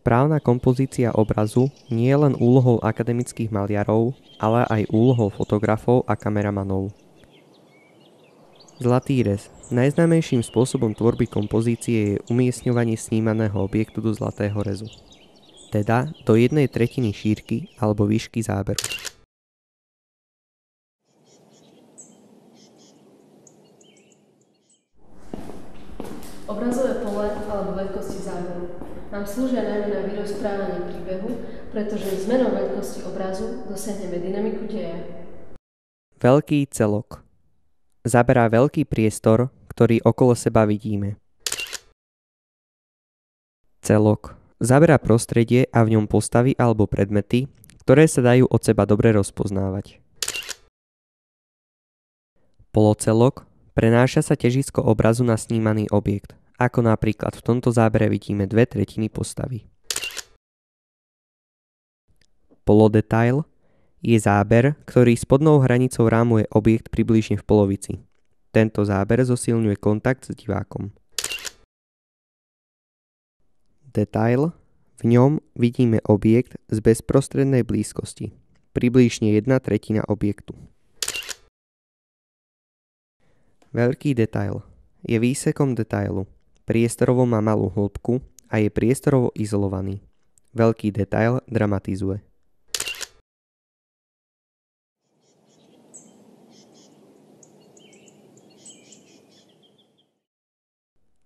Správna kompozícia obrazu nie je len úlohou akademických maliarov, ale aj úlohou fotografov a kameramanov. Zlatý rez. Najznámejším spôsobom tvorby kompozície je umiestňovanie snímaného objektu do zlatého rezu, teda do 1/3 šírky alebo výšky záberu. Obrazové pole alebo veľkosti záberu nám slúžia najmä na vyrozprávanie príbehu, pretože zmenou veľkosti obrazu dosiahneme dynamiku deja. Veľký celok. Zaberá veľký priestor, ktorý okolo seba vidíme. Celok. Zaberá prostredie a v ňom postavy alebo predmety, ktoré sa dajú od seba dobre rozpoznávať. Polocelok. Prenáša sa ťažisko obrazu na snímaný objekt, ako napríklad v tomto zábere vidíme 2/3 postavy. Polodetail je záber, ktorý spodnou hranicou rámuje objekt približne v polovici. Tento záber zosilňuje kontakt s divákom. Detail. V ňom vidíme objekt z bezprostrednej blízkosti, približne 1/3 objektu. Veľký detail je výsekom detailu. Priestorovo má malú hĺbku a je priestorovo izolovaný. Veľký detail dramatizuje.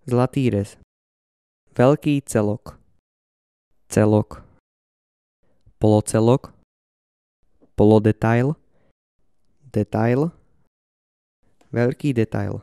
Zlatý rez. Veľký celok. Celok. Polocelok. Polodetail. Detail. Veľký detail.